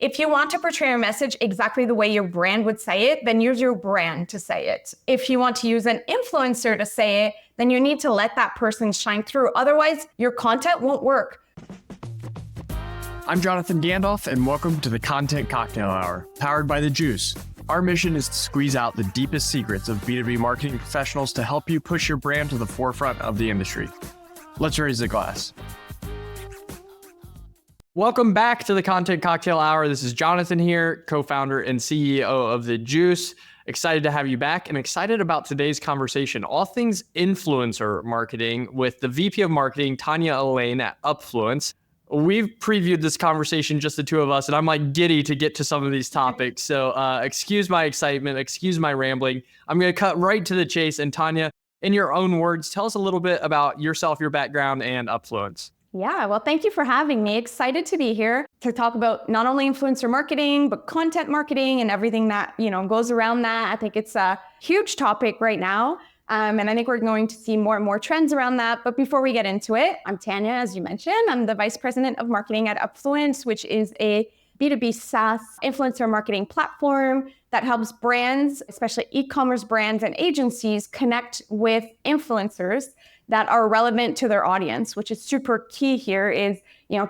If you want to portray your message exactly the way your brand would say it, then use your brand to say it. If you want to use an influencer to say it, then you need to let that person shine through. Otherwise, your content won't work. I'm Jonathan Gandalf, and welcome to the Content Cocktail Hour, powered by The Juice. Our mission is to squeeze out the deepest secrets of B2B marketing professionals to help you push your brand to the forefront of the industry. Let's raise the glass. Welcome back to the Content Cocktail Hour. This is Jonathan here, co-founder and CEO of The Juice. Excited to have you back and excited about today's conversation, all things influencer marketing with the VP of Marketing, Tanya Alain at Upfluence. We've previewed this conversation, just the two of us, and I'm like giddy to get to some of these topics. So excuse my excitement, excuse my rambling. I'm going to cut right to the chase. And Tanya, in your own words, tell us a little bit about yourself, your background, and Upfluence. Yeah, well, thank you for having me. Excited to be here to talk about not only influencer marketing, but content marketing and everything that, goes around that. I think it's a huge topic right now. And I think we're going to see more and more trends around that. But before we get into it, I'm Tanya, as you mentioned. I'm the Vice President of Marketing at Upfluence, which is a B2B SaaS influencer marketing platform that helps brands, especially e-commerce brands and agencies, connect with influencers that are relevant to their audience, which is super key here is,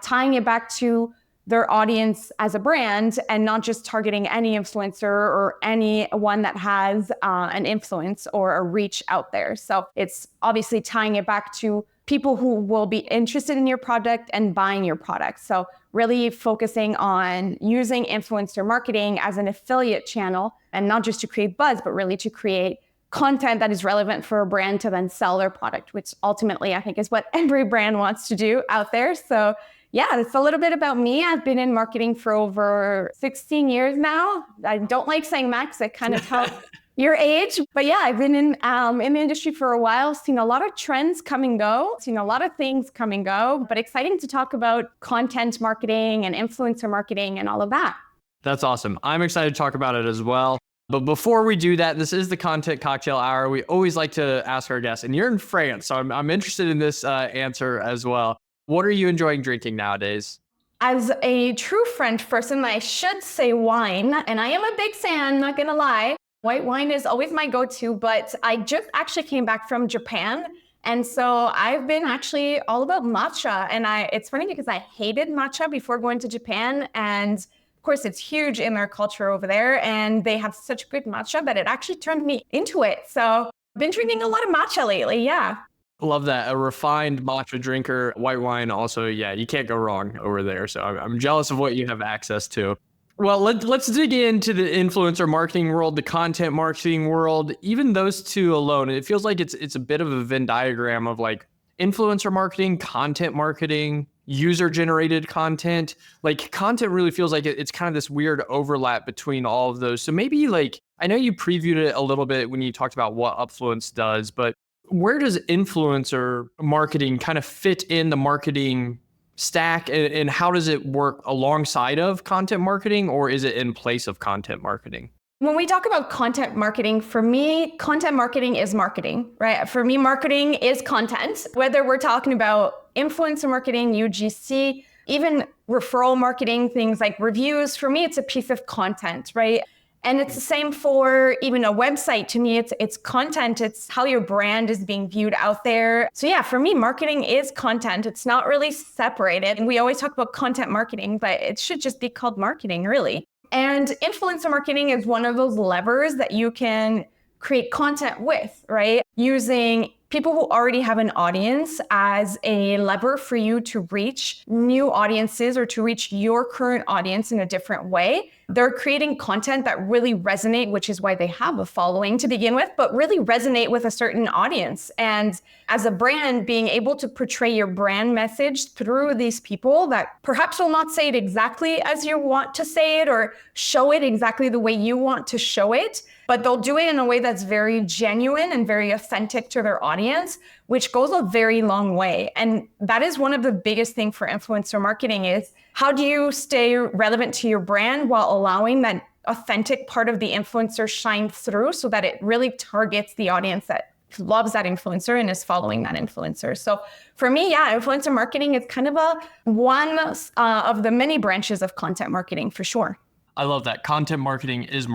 tying it back to their audience as a brand and not just targeting any influencer or anyone that has an influence or a reach out there. So it's obviously tying it back to people who will be interested in your product and buying your product. So really focusing on using influencer marketing as an affiliate channel and not just to create buzz, but really to create content that is relevant for a brand to then sell their product, which ultimately I think is what every brand wants to do out there. So yeah, it's a little bit about me. I've been in marketing for over 16 years now. I don't like saying max, it kind of tells your age. But yeah, I've been in the industry for a while, seen a lot of trends come and go, seen a lot of things come and go, but exciting to talk about content marketing and influencer marketing and all of that. That's awesome. I'm excited to talk about it as well. But before we do that, this is the Content Cocktail Hour. We always like to ask our guests, and you're in France, so I'm interested in this answer as well. What are you enjoying drinking nowadays? As a true French person, I should say wine, and I am a big fan, not gonna lie. White wine is always my go-to, but I just actually came back from Japan, and so I've been actually all about matcha. And it's funny because I hated matcha before going to Japan, and of course, it's huge in their culture over there, and they have such good matcha that it actually turned me into it. So I've been drinking a lot of matcha lately, yeah. Love that. A refined matcha drinker, white wine also, yeah, you can't go wrong over there. So I'm jealous of what you have access to. Well, let's dig into the influencer marketing world, the content marketing world, even those two alone. It feels like it's a bit of a Venn diagram of like influencer marketing, content marketing, user-generated content. Like content really feels like it's kind of this weird overlap between all of those. So maybe like, I know you previewed it a little bit when you talked about what Upfluence does, but where does influencer marketing kind of fit in the marketing stack, and how does it work alongside of content marketing, or is it in place of content marketing? When we talk about content marketing, for me, content marketing is marketing, right? For me, marketing is content. Whether we're talking about influencer marketing, UGC, even referral marketing, things like reviews, for me, it's a piece of content, right? And it's the same for even a website. To me, it's content. It's how your brand is being viewed out there. So yeah, for me, marketing is content. It's not really separated. And we always talk about content marketing, but it should just be called marketing, really. And influencer marketing is one of those levers that you can create content with, right? Using people who already have an audience as a lever for you to reach new audiences or to reach your current audience in a different way. They're creating content that really resonate, which is why they have a following to begin with, but really resonate with a certain audience. And as a brand, being able to portray your brand message through these people that perhaps will not say it exactly as you want to say it or show it exactly the way you want to show it, but they'll do it in a way that's very genuine and very authentic to their audience, which goes a very long way. And that is one of the biggest things for influencer marketing is how do you stay relevant to your brand while allowing that authentic part of the influencer shine through so that it really targets the audience that loves that influencer and is following that influencer. So for me, yeah, influencer marketing is kind of one of the many branches of content marketing for sure. I love that. Content marketing is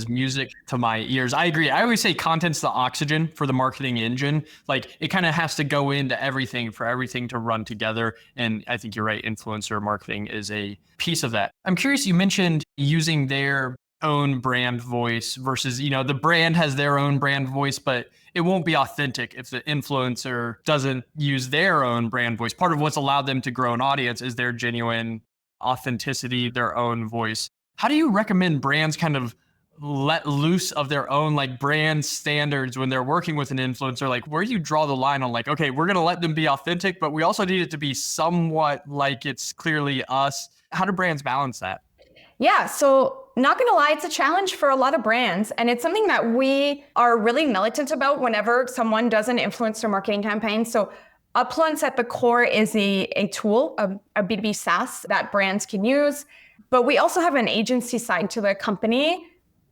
music to my ears. I agree. I always say content's the oxygen for the marketing engine. Like it kind of has to go into everything for everything to run together. And I think you're right. Influencer marketing is a piece of that. I'm curious, you mentioned using their own brand voice versus, the brand has their own brand voice, but it won't be authentic if the influencer doesn't use their own brand voice. Part of what's allowed them to grow an audience is their genuine authenticity, their own voice. How do you recommend brands kind of let loose of their own like brand standards when they're working with an influencer? Like where do you draw the line on like, okay, we're going to let them be authentic, but we also need it to be somewhat like it's clearly us. How do brands balance that? Yeah, so not gonna lie, it's a challenge for a lot of brands. And it's something that we are really militant about whenever someone does an influencer marketing campaign. So Upfluence at the core is a tool, a B2B SaaS that brands can use. But we also have an agency side to the company,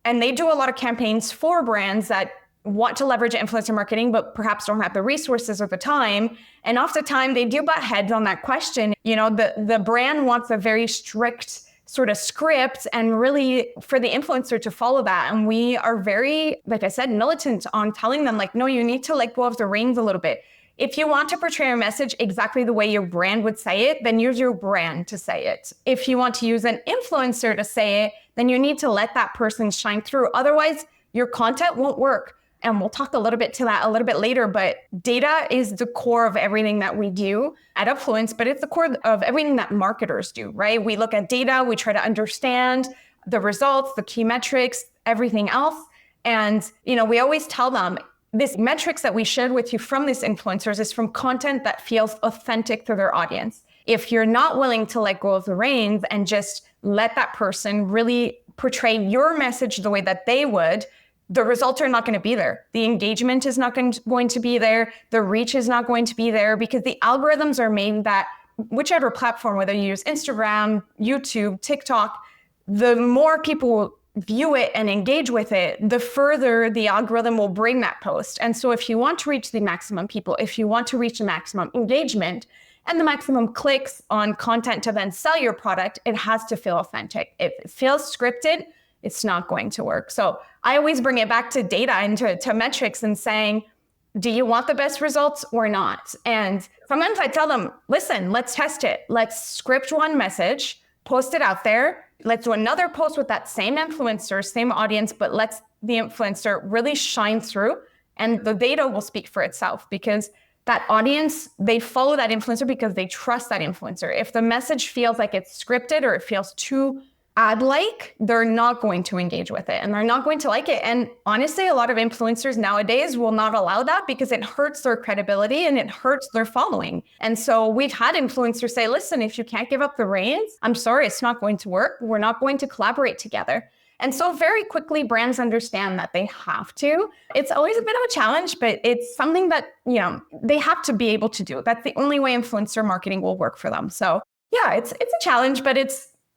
and they do a lot of campaigns for brands that want to leverage influencer marketing, but perhaps don't have the resources or the time. And oftentimes they do butt heads on that question. The brand wants a very strict sort of script and really for the influencer to follow that. And we are very, like I said, militant on telling them like, no, you need to let go of the reins a little bit. If you want to portray a message exactly the way your brand would say it, then use your brand to say it. If you want to use an influencer to say it, then you need to let that person shine through. Otherwise, your content won't work. And we'll talk a little bit to that a little bit later, but data is the core of everything that we do at Upfluence, but it's the core of everything that marketers do, right? We look at data, we try to understand the results, the key metrics, everything else. And, we always tell them, this metrics that we shared with you from these influencers is from content that feels authentic to their audience. If you're not willing to let go of the reins and just let that person really portray your message the way that they would, the results are not going to be there. The engagement is not going to be there. The reach is not going to be there because the algorithms are made that whichever platform, whether you use Instagram, YouTube, TikTok, the more people view it and engage with it, the further the algorithm will bring that post. And so if you want to reach the maximum people, if you want to reach the maximum engagement and the maximum clicks on content to then sell your product, it has to feel authentic. If it feels scripted, it's not going to work. So I always bring it back to data and to metrics and saying, do you want the best results or not? And sometimes I tell them, listen, let's test it. Let's script one message, post it out there. Let's do another post with that same influencer, same audience, but let's the influencer really shine through and the data will speak for itself because that audience, they follow that influencer because they trust that influencer. If the message feels like it's scripted or it feels too ad-like, they're not going to engage with it and they're not going to like it. And honestly, a lot of influencers nowadays will not allow that because it hurts their credibility and it hurts their following. And so we've had influencers say, listen, if you can't give up the reins, I'm sorry, it's not going to work. We're not going to collaborate together. And so very quickly, brands understand that they have to. It's always a bit of a challenge, but it's something that, they have to be able to do. That's the only way influencer marketing will work for them. So yeah, it's a challenge, but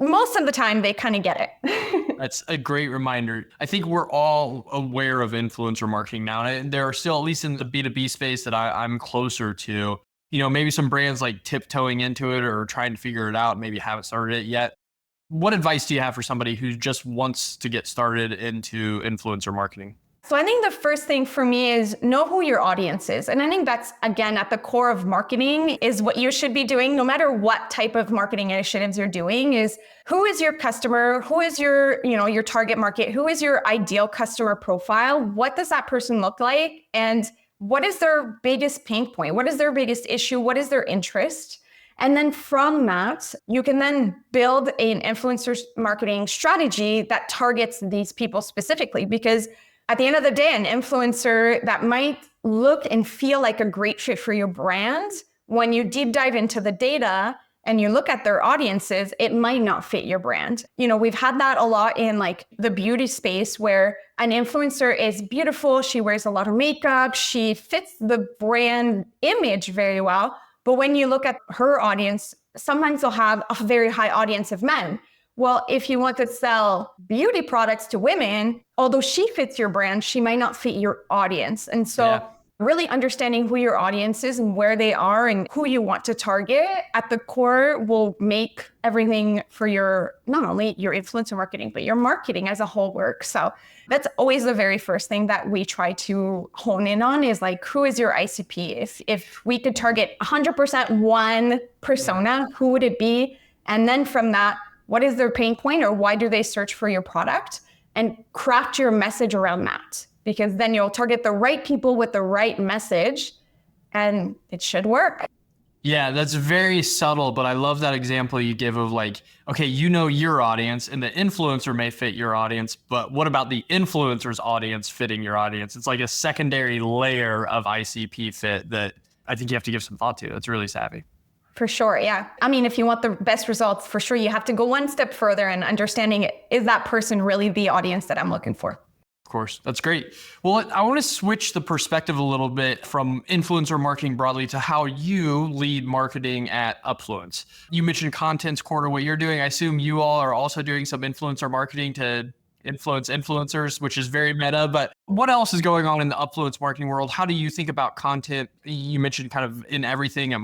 most of the time they kind of get it. That's a great reminder. I think we're all aware of influencer marketing now. And there are still, at least in the B2B space that I'm closer to, maybe some brands like tiptoeing into it or trying to figure it out, maybe haven't started it yet. What advice do you have for somebody who just wants to get started into influencer marketing? So I think the first thing for me is know who your audience is. And I think that's, again, at the core of marketing is what you should be doing, no matter what type of marketing initiatives you're doing, is who is your customer? Who is your target market? Who is your ideal customer profile? What does that person look like? And what is their biggest pain point? What is their biggest issue? What is their interest? And then from that, you can then build an influencer marketing strategy that targets these people specifically, because at the end of the day, an influencer that might look and feel like a great fit for your brand, when you deep dive into the data and you look at their audiences, it might not fit your brand. We've had that a lot in like the beauty space where an influencer is beautiful. She wears a lot of makeup. She fits the brand image very well. But when you look at her audience, sometimes they'll have a very high audience of men. Well, if you want to sell beauty products to women, although she fits your brand, she might not fit your audience. And so really understanding who your audience is and where they are and who you want to target at the core will make everything for your, not only your influencer marketing, but your marketing as a whole work. So that's always the very first thing that we try to hone in on is like, who is your ICP? If we could target 100% one persona, who would it be? And then from that, what is their pain point or why do they search for your product? And craft your message around that, because then you'll target the right people with the right message and it should work. Yeah, that's very subtle, but I love that example you give of like, okay, you know your audience and the influencer may fit your audience, but what about the influencer's audience fitting your audience? It's like a secondary layer of ICP fit that I think you have to give some thought to. That's really savvy. For sure, yeah. I mean, if you want the best results, for sure, you have to go one step further and understanding, is that person really the audience that I'm looking for? Of course. That's great. Well, I want to switch the perspective a little bit from influencer marketing broadly to how you lead marketing at Upfluence. You mentioned Content's Corner, what you're doing. I assume you all are also doing some influencer marketing to influence influencers, which is very meta, but what else is going on in the Upfluence marketing world? How do you think about content? You mentioned kind of in everything at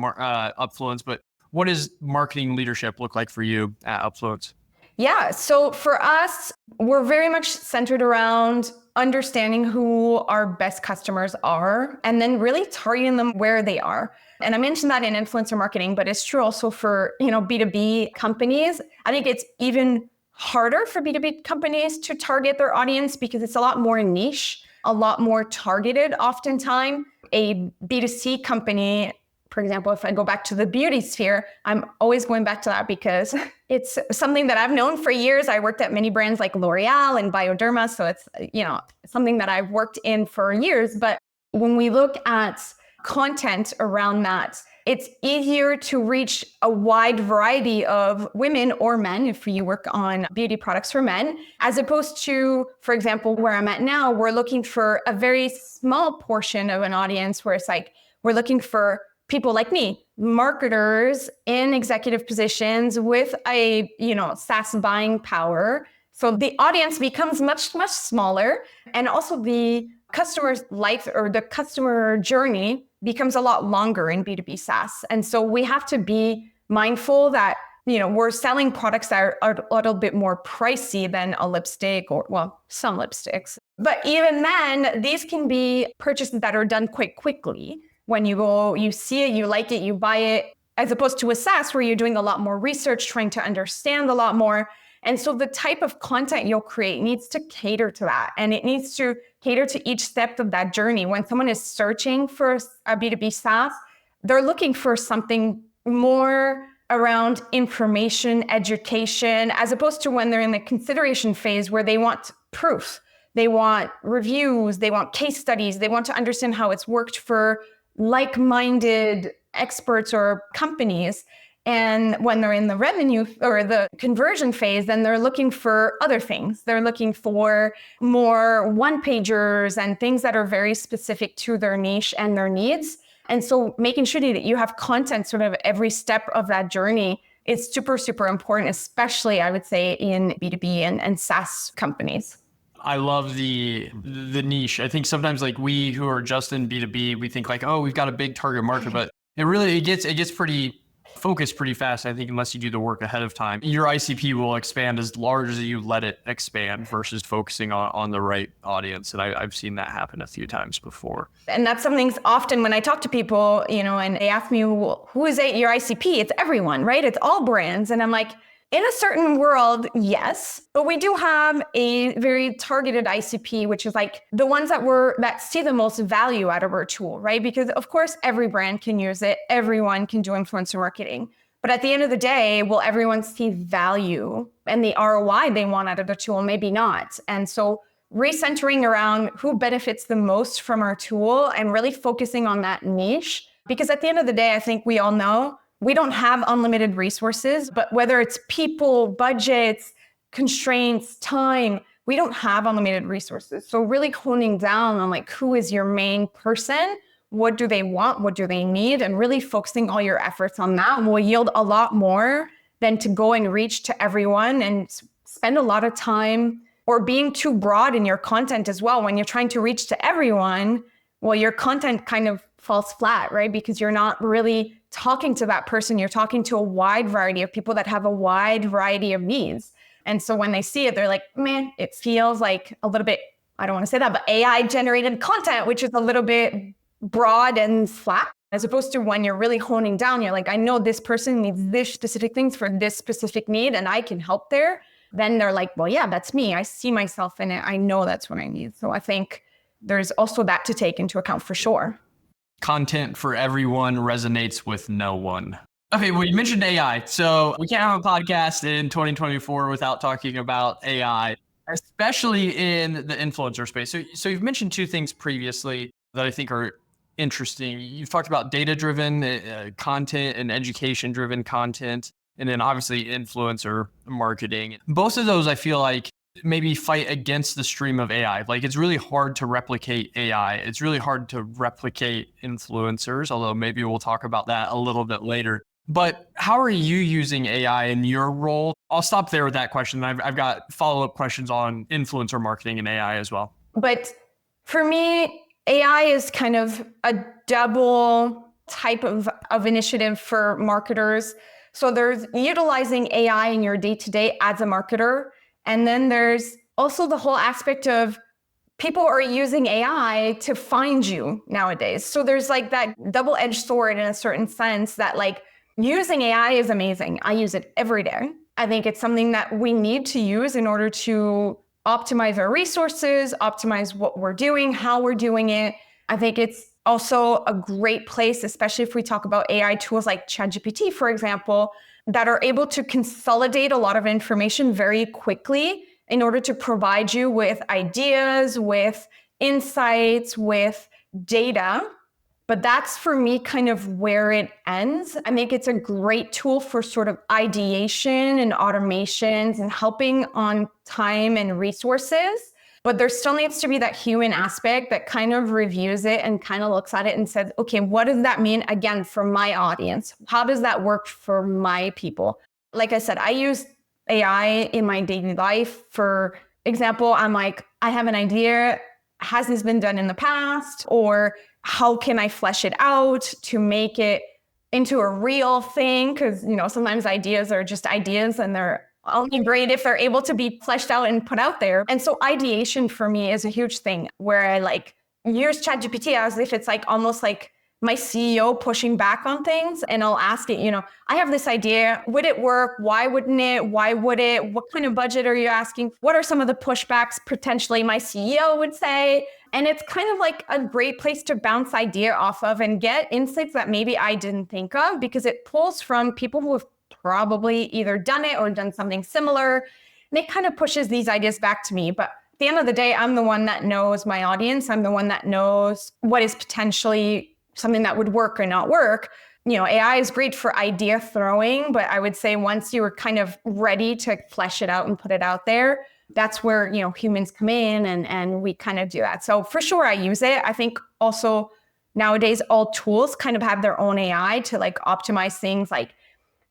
Upfluence, but what does marketing leadership look like for you at Upfluence? Yeah, so for us, we're very much centered around understanding who our best customers are and then really targeting them where they are. And I mentioned that in influencer marketing, but it's true also for, B2B companies. I think it's even harder for B2B companies to target their audience because it's a lot more niche, a lot more targeted oftentimes. A B2C company, for example, if I go back to the beauty sphere, I'm always going back to that because it's something that I've known for years. I worked at many brands like L'Oreal and Bioderma. So it's, something that I've worked in for years. But when we look at content around that, it's easier to reach a wide variety of women or men if you work on beauty products for men, as opposed to, for example, where I'm at now, we're looking for a very small portion of an audience where it's like, we're looking for people like me, marketers in executive positions with a, SaaS buying power. So the audience becomes much, much smaller. And also the customer's life or the customer journey becomes a lot longer in B2B SaaS. And so we have to be mindful that, we're selling products that are a little bit more pricey than a lipstick or, well, some lipsticks. But even then, these can be purchases that are done quite quickly. When you go, you see it, you like it, you buy it, as opposed to a SaaS where you're doing a lot more research, trying to understand a lot more. And so the type of content you'll create needs to cater to that. And it needs to cater to each step of that journey. When someone is searching for a B2B SaaS, they're looking for something more around information, education, as opposed to when they're in the consideration phase where they want proof. They want reviews, they want case studies, they want to understand how it's worked for like-minded experts or companies. And when they're in the revenue or the conversion phase, then they're looking for other things. They're looking for more one-pagers and things that are very specific to their niche and their needs. And so making sure that you have content sort of every step of that journey is super, super important, especially I would say in B2B and SaaS companies. I love the niche. I think sometimes like we who are just in B2B, we think like, oh, we've got a big target market, but it gets pretty focused pretty fast, I think, unless you do the work ahead of time. Your ICP will expand as large as you let it expand versus focusing on the right audience. And I've seen that happen a few times before. And that's something often when I talk to people, and they ask me, well, who is your ICP? It's everyone, right? It's all brands. And I'm like, in a certain world, yes, but we do have a very targeted ICP, which is like the ones that see the most value out of our tool, right? Because of course, every brand can use it. Everyone can do influencer marketing. But at the end of the day, will everyone see value and the ROI they want out of the tool? Maybe not. And so recentering around who benefits the most from our tool and really focusing on that niche. Because at the end of the day, I think we all know we don't have unlimited resources, but whether it's people, budgets, constraints, time, we don't have unlimited resources. So really honing down on like, who is your main person? What do they want? What do they need? And really focusing all your efforts on that will yield a lot more than to go and reach to everyone and spend a lot of time or being too broad in your content as well. When you're trying to reach to everyone, well, your content kind of falls flat, right? Because you're not really talking to that person. You're talking to a wide variety of people that have a wide variety of needs. And so when they see it, they're like, man, it feels like a little bit, I don't want to say that, but AI generated content, which is a little bit broad and flat, as opposed to when you're really honing down, you're like, I know this person needs this specific things for this specific need and I can help there. Then they're like, well, yeah, that's me. I see myself in it. I know that's what I need. So I think there's also that to take into account for sure. Content for everyone resonates with no one. Okay, well, you mentioned AI. So we can't have a podcast in 2024 without talking about AI, especially in the influencer space. So you've mentioned two things previously that I think are interesting. You've talked about data-driven content and education-driven content, and then obviously influencer marketing. Both of those, I feel like, maybe fight against the stream of AI. Like, it's really hard to replicate AI. It's really hard to replicate influencers, although maybe we'll talk about that a little bit later. But how are you using AI in your role? I'll stop there with that question. I've got follow-up questions on influencer marketing and AI as well. But for me, AI is kind of a double type of initiative for marketers. So there's utilizing AI in your day-to-day as a marketer. And then there's also the whole aspect of people are using AI to find you nowadays. So there's like that double-edged sword in a certain sense that like using AI is amazing. I use it every day. I think it's something that we need to use in order to optimize our resources, optimize what we're doing, how we're doing it. I think it's also a great place, especially if we talk about AI tools like ChatGPT, for example, that are able to consolidate a lot of information very quickly in order to provide you with ideas, with insights, with data. But that's for me kind of where it ends. I think it's a great tool for sort of ideation and automations and helping on time and resources. But there still needs to be that human aspect that kind of reviews it and kind of looks at it and says, okay, what does that mean again for my audience? How does that work for my people? Like I said, I use AI in my daily life. For example, I'm like, I have an idea. Has this been done in the past? Or how can I flesh it out to make it into a real thing? Because, you know, sometimes ideas are just ideas and they're only great if they're able to be fleshed out and put out there. And so ideation for me is a huge thing where I like use ChatGPT as if it's like almost like my CEO pushing back on things. And I'll ask it, you know, I have this idea. Would it work? Why wouldn't it? Why would it? What kind of budget are you asking? What are some of the pushbacks potentially my CEO would say? And it's kind of like a great place to bounce idea off of and get insights that maybe I didn't think of, because it pulls from people who have probably either done it or done something similar. And it kind of pushes these ideas back to me. But at the end of the day, I'm the one that knows my audience. I'm the one that knows what is potentially something that would work or not work. You know, AI is great for idea throwing, but I would say once you were kind of ready to flesh it out and put it out there, that's where, you know, humans come in and we kind of do that. So for sure, I use it. I think also nowadays, all tools kind of have their own AI to like optimize things like,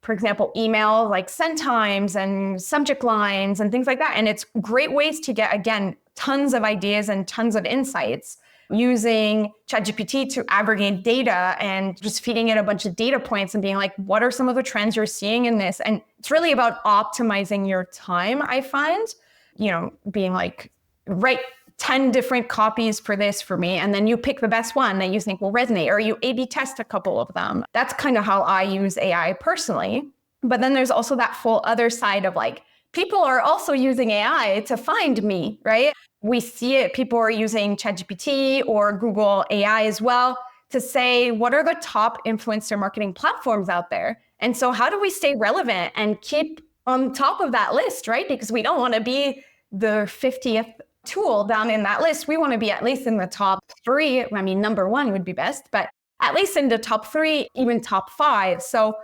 for example, email, like send times and subject lines and things like that. And it's great ways to get, again, tons of ideas and tons of insights using ChatGPT to aggregate data and just feeding it a bunch of data points and being like, what are some of the trends you're seeing in this? And it's really about optimizing your time, I find, you know, being like, write 10 different copies for this for me. And then you pick the best one that you think will resonate, or you A/B test a couple of them. That's kind of how I use AI personally. But then there's also that full other side of like, people are also using AI to find me, right? We see it. People are using ChatGPT or Google AI as well to say, what are the top influencer marketing platforms out there? And so how do we stay relevant and keep on top of that list, right? Because we don't want to be the 50th tool down in that list. We want to be at least in the top 3. I mean, number 1 would be best, but at least in the top 3, even top 5. So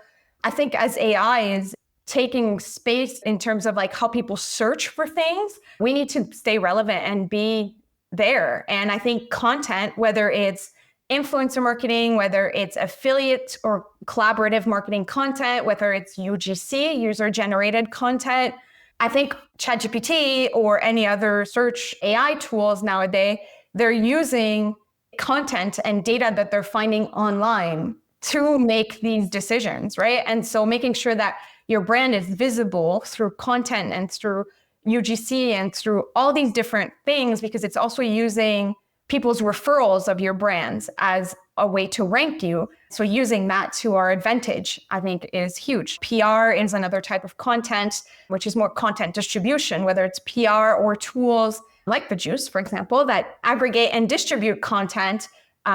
I think as AI is taking space in terms of like how people search for things, we need to stay relevant and be there. And I think content, whether it's influencer marketing, whether it's affiliate or collaborative marketing content, whether it's UGC, user-generated content, I think ChatGPT or any other search AI tools nowadays, they're using content and data that they're finding online to make these decisions, right? And so making sure that your brand is visible through content and through UGC and through all these different things, because it's also using people's referrals of your brands as a way to rank you. So using that to our advantage, I think, is huge. PR is another type of content, which is more content distribution, whether it's PR or tools like the Juice, for example, that aggregate and distribute content.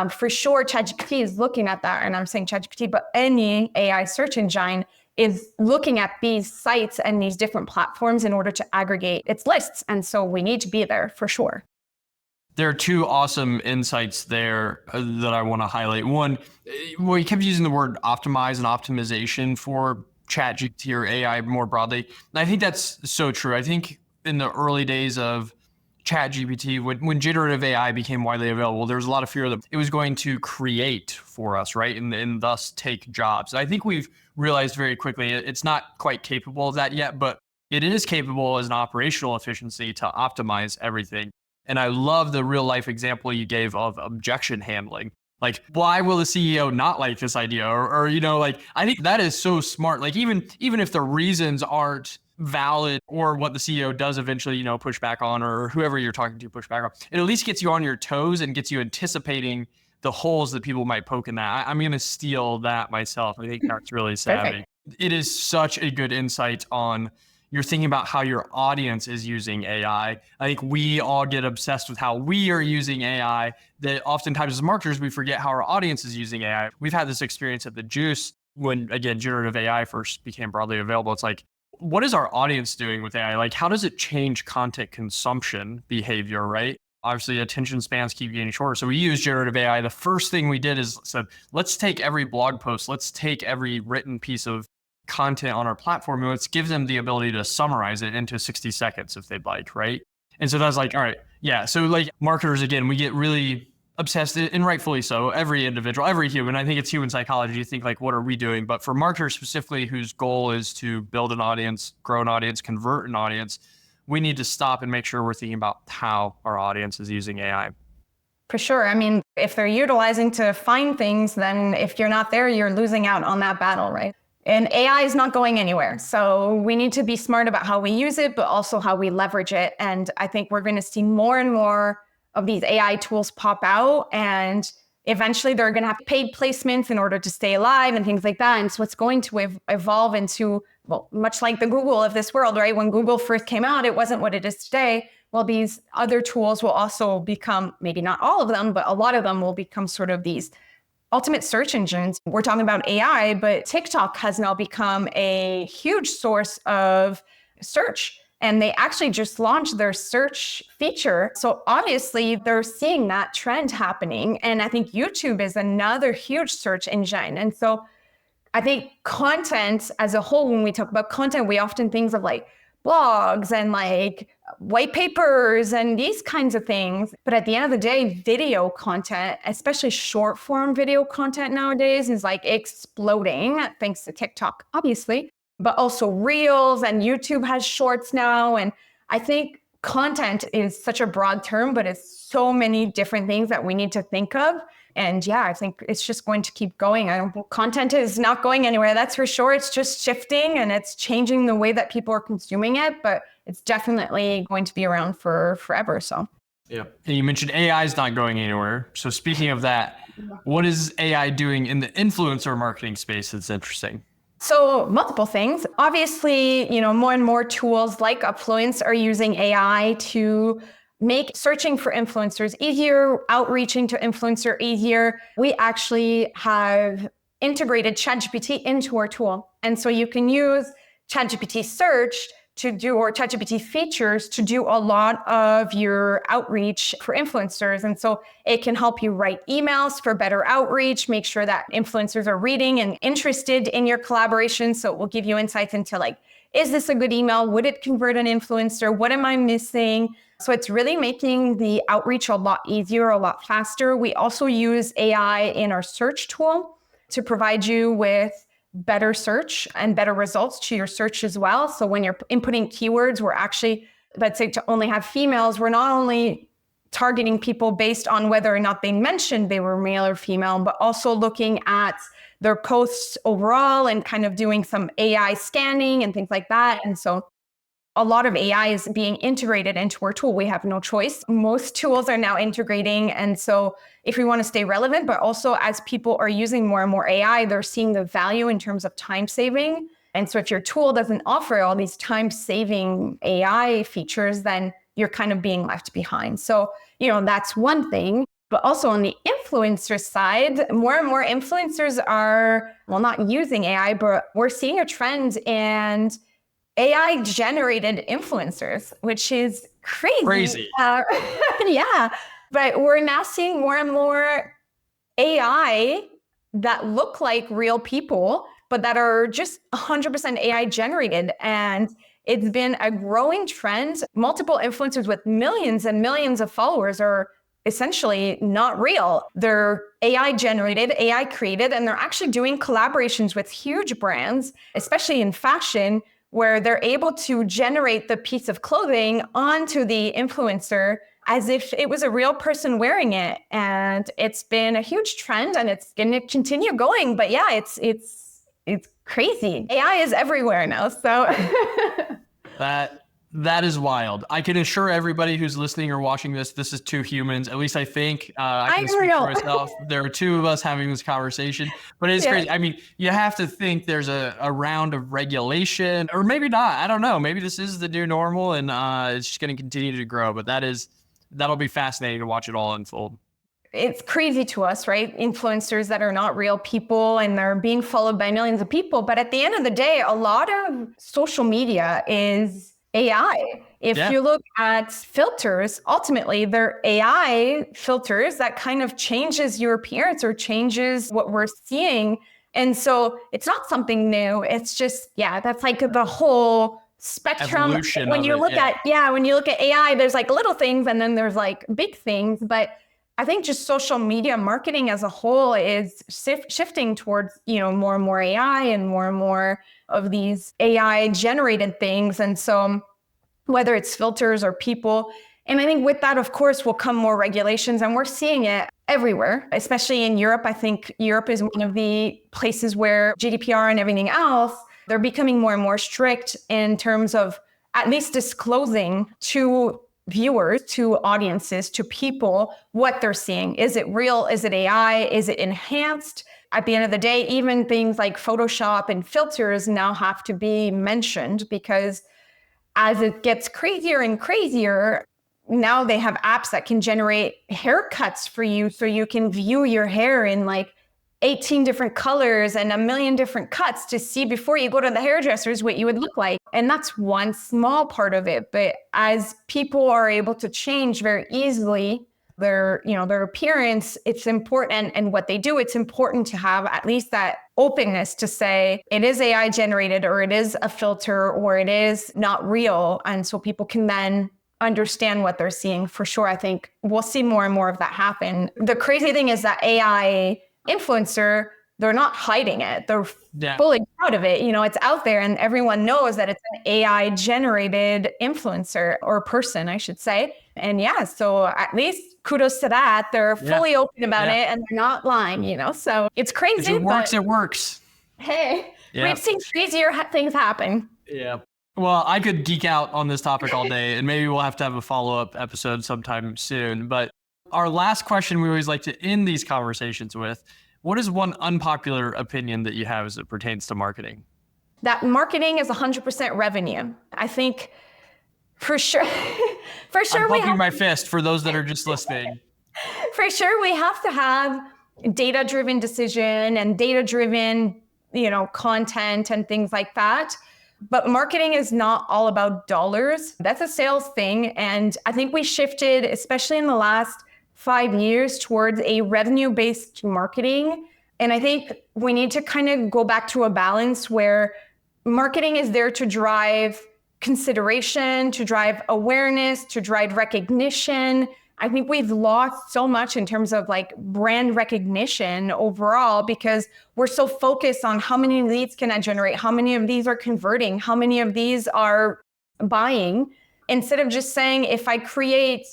For sure, ChatGPT is looking at that. And I'm saying ChatGPT, but any AI search engine is looking at these sites and these different platforms in order to aggregate its lists. And so we need to be there for sure. There are two awesome insights there that I want to highlight. One, we kept using the word optimize and optimization for ChatGPT or AI more broadly. And I think that's so true. I think in the early days of ChatGPT, when generative AI became widely available, there was a lot of fear that it was going to create for us, right? And thus take jobs. I think we've realized very quickly it's not quite capable of that yet, but it is capable as an operational efficiency to optimize everything. And I love the real life example you gave of objection handling. Like, why will the CEO not like this idea? Or like, I think that is so smart. Like, even if the reasons aren't valid or what the CEO does eventually, push back on, or whoever you're talking to push back on, it at least gets you on your toes and gets you anticipating the holes that people might poke in that. I'm going to steal that myself. I think that's really savvy. Perfect. It is such a good insight on you're thinking about how your audience is using AI. I think we all get obsessed with how we are using AI, that oftentimes as marketers, we forget how our audience is using AI. We've had this experience at the Juice when, again, generative AI first became broadly available. It's like, what is our audience doing with AI? Like, how does it change content consumption behavior, right? Obviously, attention spans keep getting shorter. So we use generative AI. The first thing we did is said, let's take every blog post, let's take every written piece of content on our platform, and let's give them the ability to summarize it into 60 seconds if they'd like, right? And so that's like, all right, yeah. So like marketers, again, we get really obsessed, and rightfully so, every individual, every human. I think it's human psychology. You think like, what are we doing? But for marketers specifically, whose goal is to build an audience, grow an audience, convert an audience, we need to stop and make sure we're thinking about how our audience is using AI. For sure. I mean, if they're utilizing to find things, then if you're not there, you're losing out on that battle, right? And AI is not going anywhere. So we need to be smart about how we use it, but also how we leverage it. And I think we're going to see more and more of these AI tools pop out. And eventually they're going to have paid placements in order to stay alive and things like that. And so it's going to evolve into, well, much like the Google of this world, right? When Google first came out, it wasn't what it is today. Well, these other tools will also become, maybe not all of them, but a lot of them will become sort of these ultimate search engines. We're talking about AI, but TikTok has now become a huge source of search. And they actually just launched their search feature. So obviously they're seeing that trend happening. And I think YouTube is another huge search engine. And so I think content as a whole, when we talk about content, we often think of like blogs and like white papers and these kinds of things. But at the end of the day, video content, especially short form video content nowadays, is like exploding thanks to TikTok, obviously, but also Reels, and YouTube has shorts now. And I think content is such a broad term, but it's so many different things that we need to think of. And yeah, I think it's just going to keep going. Content is not going anywhere, that's for sure. It's just shifting and it's changing the way that people are consuming it, but it's definitely going to be around for forever. So yeah. And you mentioned AI is not going anywhere. So speaking of that, what is AI doing in the influencer marketing space that's interesting? So multiple things. Obviously, more and more tools like Upfluence are using AI to make searching for influencers easier, outreaching to influencer easier. We actually have integrated ChatGPT into our tool. And so you can use ChatGPT search to do, or ChatGPT features to do a lot of your outreach for influencers. And so it can help you write emails for better outreach, make sure that influencers are reading and interested in your collaboration. So it will give you insights into like, is this a good email? Would it convert an influencer? What am I missing? So it's really making the outreach a lot easier, a lot faster. We also use AI in our search tool to provide you with better search and better results to your search as well. So when you're inputting keywords, we're actually, let's say to only have females, we're not only targeting people based on whether or not they mentioned they were male or female, but also looking at their posts overall and kind of doing some AI scanning and things like that. And so a lot of AI is being integrated into our tool. We have no choice. Most tools are now integrating. And so if we want to stay relevant, but also as people are using more and more AI, they're seeing the value in terms of time saving. And so if your tool doesn't offer all these time saving AI features, then you're kind of being left behind. So, that's one thing. But also on the influencer side, more and more influencers are, not using AI, but we're seeing a trend in AI generated influencers, which is crazy. Yeah. But we're now seeing more and more AI that look like real people, but that are just 100% AI generated. And it's been a growing trend. Multiple influencers with millions and millions of followers are essentially not real. They're AI generated, AI created, and they're actually doing collaborations with huge brands, especially in fashion, where they're able to generate the piece of clothing onto the influencer as if it was a real person wearing it. And it's been a huge trend and it's going to continue going. But yeah, it's crazy. AI is everywhere now. So That is wild. I can assure everybody who's listening or watching this is two humans. At least I think. I can speak for myself. There are two of us having this conversation, but it's crazy. I mean, you have to think there's a round of regulation, or maybe not. I don't know. Maybe this is the new normal, and it's just going to continue to grow. But that'll be fascinating to watch it all unfold. It's crazy to us, right? Influencers that are not real people and they're being followed by millions of people. But at the end of the day, a lot of social media is AI. If you look at filters, ultimately they're AI filters that kind of changes your appearance or changes what we're seeing. And so it's not something new. It's just, that's like the whole spectrum. When you look at AI, there's like little things and then there's like big things. But I think just social media marketing as a whole is shifting towards, more and more AI and more of these AI generated things. And so whether it's filters or people, and I think with that, of course, will come more regulations, and we're seeing it everywhere, especially in Europe. I think Europe is one of the places where GDPR and everything else, they're becoming more and more strict in terms of at least disclosing to viewers, to audiences, to people, what they're seeing. Is it real? Is it AI? Is it enhanced? At the end of the day, even things like Photoshop and filters now have to be mentioned, because as it gets crazier and crazier, now they have apps that can generate haircuts for you, so you can view your hair in like 18 different colors and a million different cuts to see before you go to the hairdressers what you would look like. And that's one small part of it. But as people are able to change very easily their appearance, it's important, and what they do, it's important to have at least that openness to say it is AI generated, or it is a filter, or it is not real. And so people can then understand what they're seeing. For sure, I think we'll see more and more of that happen. The crazy thing is that AI influencer, they're not hiding it. They're fully proud of it. It's out there and everyone knows that it's an AI generated influencer, or person, I should say. And so at least kudos to that. They're fully open about it and they're not lying, so it's crazy. If it works, it works. Hey, we've seen crazier things happen. Yeah. Well, I could geek out on this topic all day, and maybe we'll have to have a follow-up episode sometime soon. But our last question we always like to end these conversations with: what is one unpopular opinion that you have as it pertains to marketing? That marketing is 100% revenue. I think for sure. I'm pumping my fist for those that are just listening. For sure, we have to have data-driven decision and data-driven, content and things like that. But marketing is not all about dollars. That's a sales thing. And I think we shifted, especially in the last 5 years, towards a revenue-based marketing. And I think we need to kind of go back to a balance where marketing is there to drive consideration, to drive awareness, to drive recognition. I think we've lost so much in terms of like brand recognition overall, because we're so focused on how many leads can I generate, how many of these are converting, how many of these are buying, instead of just saying, if I create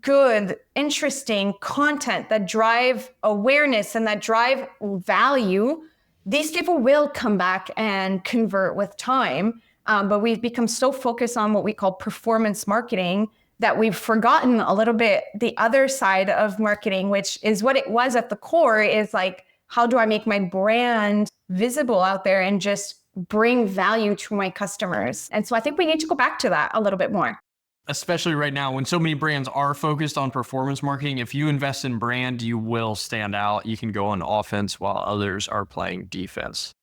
good, interesting content that drive awareness and that drive value, these people will come back and convert with time. But we've become so focused on what we call performance marketing that we've forgotten a little bit the other side of marketing, which is what it was at the core, is like, how do I make my brand visible out there and just bring value to my customers? And so I think we need to go back to that a little bit more. Especially right now when so many brands are focused on performance marketing. If you invest in brand, you will stand out. You can go on offense while others are playing defense.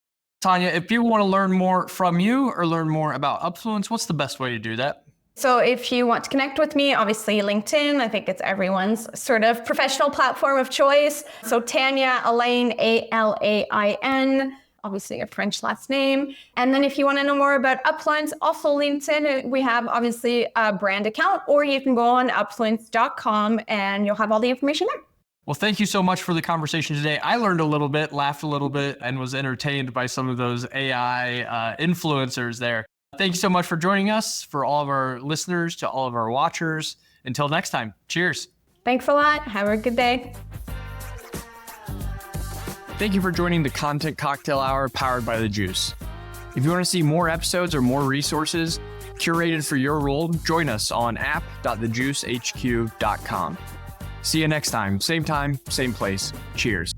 Tanya, if people want to learn more from you or learn more about Upfluence, what's the best way to do that? So if you want to connect with me, obviously LinkedIn, I think it's everyone's sort of professional platform of choice. So Tanya Alain, Alain, obviously a French last name. And then if you want to know more about Upfluence, also LinkedIn, we have obviously a brand account, or you can go on upfluence.com and you'll have all the information there. Well, thank you so much for the conversation today. I learned a little bit, laughed a little bit, and was entertained by some of those AI influencers there. Thank you so much for joining us, for all of our listeners, to all of our watchers. Until next time, cheers. Thanks a lot. Have a good day. Thank you for joining the Content Cocktail Hour powered by The Juice. If you want to see more episodes or more resources curated for your role, join us on app.thejuicehq.com. See you next time, same place. Cheers.